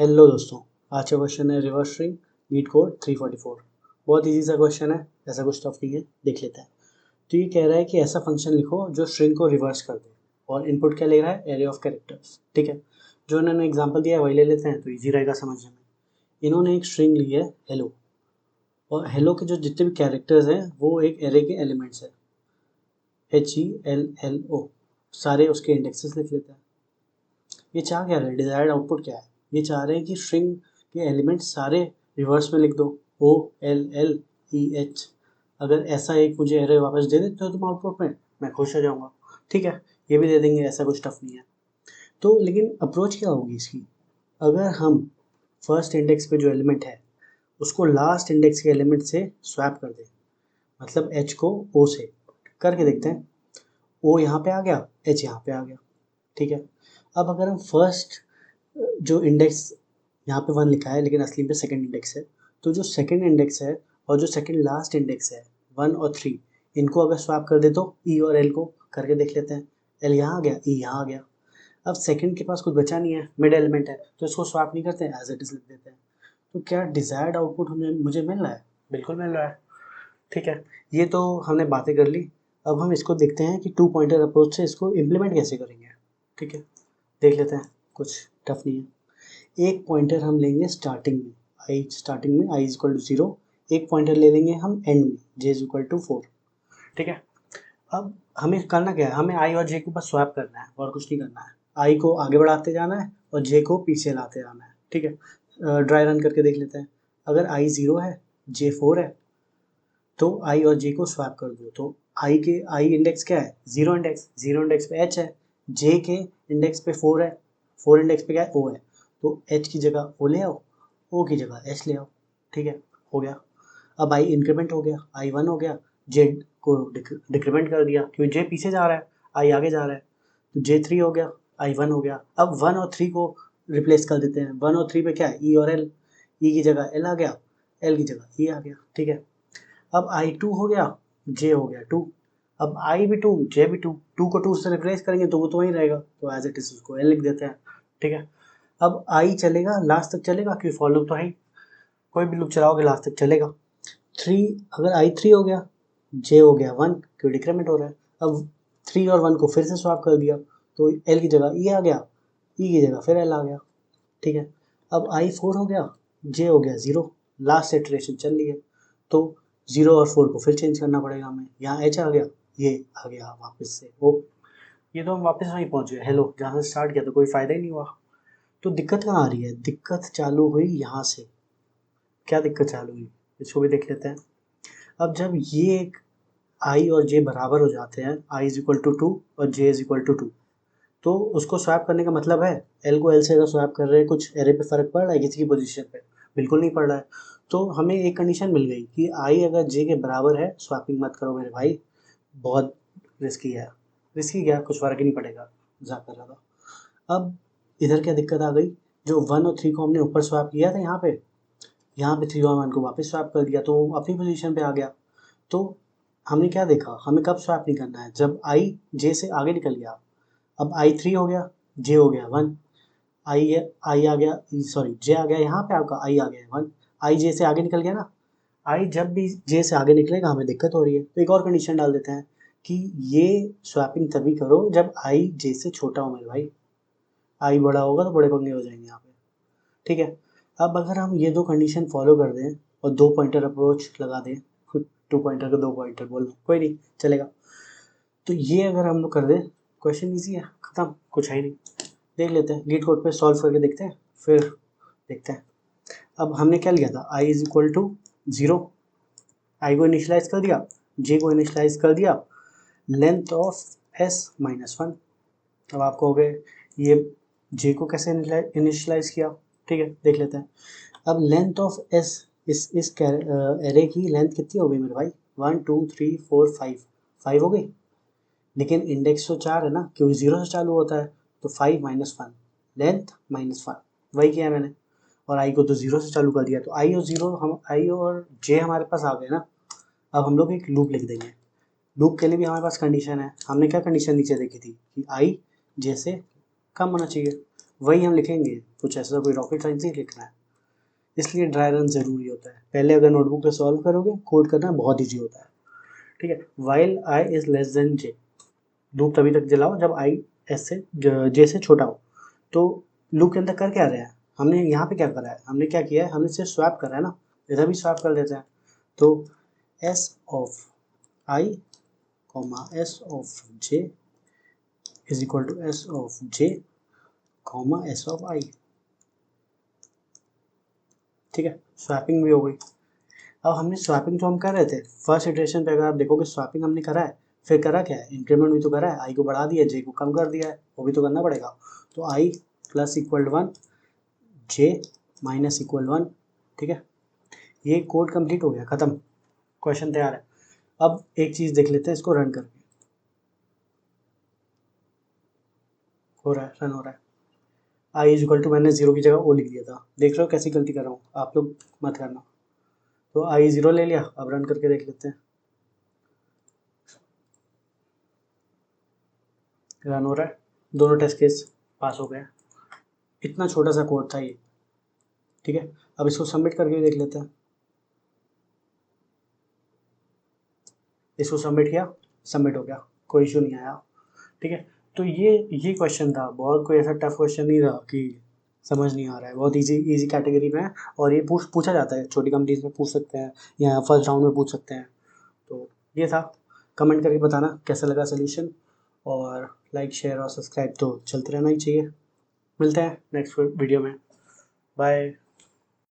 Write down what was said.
Hello दोस्तों, आज का क्वेश्चन है रिवर्स स्ट्रिंग नीट कोड 344। बहुत इजी सा क्वेश्चन है, ऐसा कुछ टफ नहीं है, देख लेते हैं। तो ये कह रहा है कि ऐसा फंक्शन लिखो जो स्ट्रिंग को रिवर्स कर दे और इनपुट क्या ले रहा है, एरे ऑफ कैरेक्टर्स। ठीक है, जो इन्होंने एग्जांपल दिया है वही ले लेते हैं, तो इजी रहेगा समझने में। इन्होंने एक स्ट्रिंग ली है हेलो, और हेलो के जो जितने भी कैरेक्टर्स हैं वो एक एरे के एलिमेंट्स है, HELLO, सारे उसके इंडेक्सेस लिख लेते हैं। ये चाह क्या रहे हैं, डिजायर्ड आउटपुट क्या है, ये चाह रहे हैं कि स्ट्रिंग के एलिमेंट सारे रिवर्स में लिख दो, OLLEH। अगर ऐसा एक मुझे एरे वापस दे देते हो तुम आउटपुट में, मैं खुश हो जाऊंगा। ठीक है, ये भी दे देंगे, ऐसा कुछ टफ नहीं है। तो लेकिन अप्रोच क्या होगी इसकी, अगर हम फर्स्ट इंडेक्स पे जो एलिमेंट है उसको लास्ट इंडेक्स के एलिमेंट से स्वैप कर दें, मतलब H को O से करके देखते हैं। O यहाँ पे आ गया, H यहाँ पे आ गया। ठीक है, अब अगर हम फर्स्ट जो इंडेक्स यहाँ पे 1 लिखा है लेकिन असली में सेकंड इंडेक्स है, तो जो सेकंड इंडेक्स है और जो सेकंड लास्ट इंडेक्स है 1 और 3, इनको अगर स्वैप कर दे तो ई और एल को करके देख लेते हैं। एल यहाँ आ गया, ई यहाँ आ गया। अब सेकंड के पास कुछ बचा नहीं है, मिड एलिमेंट है, तो इसको स्वैप नहीं करते हैं, एज इट इज लिख देते हैं। तो क्या डिजायर्ड आउटपुट हमें मुझे मिल रहा है? बिल्कुल मिल रहा है। ठीक है, ये तो हमने बातें कर ली। अब हम इसको देखते हैं कि 2 पॉइंटर अप्रोच से इसको इम्प्लीमेंट कैसे करेंगे। ठीक है, देख लेते हैं, कुछ टफ नहीं है। एक पॉइंटर हम लेंगे स्टार्टिंग में, स्टार्टिंग में i इज इक्वल टू 0। एक पॉइंटर ले लेंगे हम एंड में, j इज इक्वल टू 4। ठीक है, अब हमें करना क्या है, हमें i और j को बस स्वैप करना है और कुछ नहीं करना है। i को आगे बढ़ाते जाना है और j को पीछे लाते जाना है। ठीक है, ड्राई रन करके देख लेते हैं। अगर i 0 है, j 4 है, तो i और j को स्वैप कर दो। तो i इंडेक्स क्या है, जीरो इंडेक्स पे h है, j के इंडेक्स पे 4 है, 4 इंडेक्स पे क्या है, o है। तो h की जगह o ले आओ, o की जगह h ले आओ। ठीक है, हो गया। अब i इंक्रीमेंट हो गया, i 1 हो गया, j को डिक्रीमेंट कर दिया क्योंकि j पीछे जा रहा है, i आगे जा रहा है, तो j 3 हो गया, i 1 हो गया। अब 1 और 3 को रिप्लेस कर देते हैं। 1 और 3 पे क्या है, e और l, e की जगह l आ गया, l की जगह e आ गया। ठीक है, अब I2 हो गया, J हो गया 2। अब I भी 2, J भी 2, 2 को 2 से रिप्लेस करेंगे तो वो तो वहीं रहेगा, तो एज इट इज उसको L लिख देते हैं। ठीक है, अब I चलेगा, लास्ट तक चलेगा क्योंकि फॉर लूप तो है ही, कोई भी लूप चलाओगे लास्ट तक चलेगा। 3, अगर I3 हो गया, J हो गया 1 क्योंकि डिक्रीमेंट हो रहा है। अब 3 और 1 को फिर से स्वैप कर दिया, तो L की जगह E आ गया, E की जगह फिर L आ गया। ठीक है, अब I4 हो गया, J हो गया 0, लास्ट इटरेशन चल रही है, तो 0 और 4 को फिर चेंज करना पड़ेगा हमें। यहाँ H आ गया, ये आ गया वापस से O। ये तो हम वापस वहीं पहुँच गए हेलो, जहाँ से स्टार्ट किया तो कोई फ़ायदा ही नहीं हुआ। तो दिक्कत कहाँ आ रही है, दिक्कत चालू हुई यहाँ से। क्या दिक्कत चालू हुई, इसको भी देख लेते हैं। अब जब ये एक I और J बराबर हो जाते हैं, I इज इक्वल टू 2 और J इज इक्वल टू 2, तो उसको स्वैप करने का मतलब है, एल को एल से अगर स्वैप कर रहे हैं, कुछ एरे पे फ़र्क पड़ रहा है किसी की पोजीशन पे? बिल्कुल नहीं पड़ रहा है। तो हमें एक कंडीशन मिल गई कि आई अगर जे के बराबर है, स्वैपिंग मत करो मेरे भाई, बहुत रिस्की है। रिस्की क्या, कुछ फ़र्क ही नहीं पड़ेगा, मजाक कर रहा था। अब इधर क्या दिक्कत आ गई, जो 1 और 3 को हमने ऊपर स्वैप किया था यहाँ पे 3 और 1 को वापस स्वैप कर दिया, तो वो अपनी पोजीशन पे आ गया। तो हमने क्या देखा, हमें कब स्वैप नहीं करना है, जब आई जे से आगे निकल गया। अब I3 हो गया, J हो गया 1, आई आ गया, सॉरी J आ गया, यहाँ पे आपका I आ गया 1, I J से आगे निकल गया ना। I जब भी J से आगे निकलेगा हमें दिक्कत हो रही है, तो एक और कंडीशन डाल देते हैं कि ये स्वैपिंग तभी करो जब I J से छोटा हो मेरे भाई। I बड़ा होगा तो बड़े पंगे हो जाएंगे यहाँ पे। ठीक है, अब अगर हम ये दो कंडीशन फॉलो कर दें और 2 पॉइंटर अप्रोच लगा दें, 2 पॉइंटर को 2 पॉइंटर बोल दो, कोई नहीं चलेगा। तो ये अगर हम लोग कर दें, क्वेश्चन ईजी है, खत्म, कुछ है ही नहीं। देख लेते हैं, लीड कोड पे सॉल्व करके देखते हैं, फिर देखते हैं। अब हमने क्या लिया था, i इज इक्वल टू 0, आई को इनिशलाइज कर दिया, j को इनिशलाइज कर दिया, लेंथ ऑफ s माइनस 1। अब आपको हो गए ये j को कैसे इनिशलाइज किया। ठीक है, देख लेते हैं। अब लेंथ ऑफ s, इस एरे की लेंथ कितनी हो गई मेरे भाई, 1 2 3 4 5 हो गई, लेकिन इंडेक्स तो 4 है ना, क्योंकि 0 से चालू होता है, तो 5 माइनस 1, लेंथ माइनस 1, वही किया है मैंने। और आई को तो 0 से चालू कर दिया, तो आई और 0, हम आई और जे हमारे पास आ गए ना। अब हम लोग एक लूप लिख देंगे। लूप के लिए भी हमारे पास कंडीशन है, हमने क्या कंडीशन नीचे देखी थी कि आई जे से कम होना चाहिए, वही हम लिखेंगे, कुछ ऐसा कोई रॉकेट साइंस नहीं लिखना है। इसलिए ड्राई रन ज़रूरी होता है। पहले अगर नोटबुक पे सॉल्व करोगे, कोड करना बहुत ईजी होता है। ठीक है, while I is less than J, loop तभी तक चलाओ जब आई एस से जे से छोटा हो। तो लूप के अंदर कर क्या रहा है, हमने यहाँ पे क्या करा है, हमने क्या किया है, हमने सिर्फ स्वैप करा है ना, इधर भी स्वैप कर देते हैं। तो S of I comma S of J is equal to S of J comma S of I. ठीक है, स्वैपिंग भी हो गई। अब हमने स्वैपिंग तो हम कर रहे थे फर्स्ट इटरेशन पे, अगर आप देखोगे स्वैपिंग हमने करा है, फिर करा क्या है, इंक्रीमेंट भी तो करा है, आई को बढ़ा दिया, जे को कम कर दिया है, वो भी तो करना पड़ेगा। तो आई प्लस इक्वल 1, जे माइनस इक्वल 1। ठीक है, ये कोड कंप्लीट हो गया, ख़त्म, क्वेश्चन तैयार है। अब एक चीज़ देख लेते हैं इसको रन करके, हो रहा है, रन हो रहा है। आई इज इक्वल टू, मैंने जीरो की जगह ओ लिख दिया था, देख रहे हो कैसी गलती कर रहा हूँ, आप लोग मत करना। तो आई ज़ीरो ले लिया, अब रन करके देख लेते हैं, रन हो रहा है, दोनों टेस्ट केस पास हो गए। इतना छोटा सा कोड था ये। ठीक है, अब इसको सबमिट करके भी देख लेते हैं, इसको सबमिट किया, सबमिट हो गया, कोई इशू नहीं आया। ठीक है, तो ये क्वेश्चन था, बहुत कोई ऐसा टफ क्वेश्चन नहीं था कि समझ नहीं आ रहा है, बहुत इजी कैटेगरी में है, और ये पूछा जाता है, छोटी कंपनीज में पूछ सकते हैं या फर्स्ट राउंड में पूछ सकते हैं। तो ये था, कमेंट करके बताना कैसा लगा सोल्यूशन, और लाइक शेयर और सब्सक्राइब तो चलते रहना ही चाहिए। मिलते हैं नेक्स्ट वीडियो में, बाय।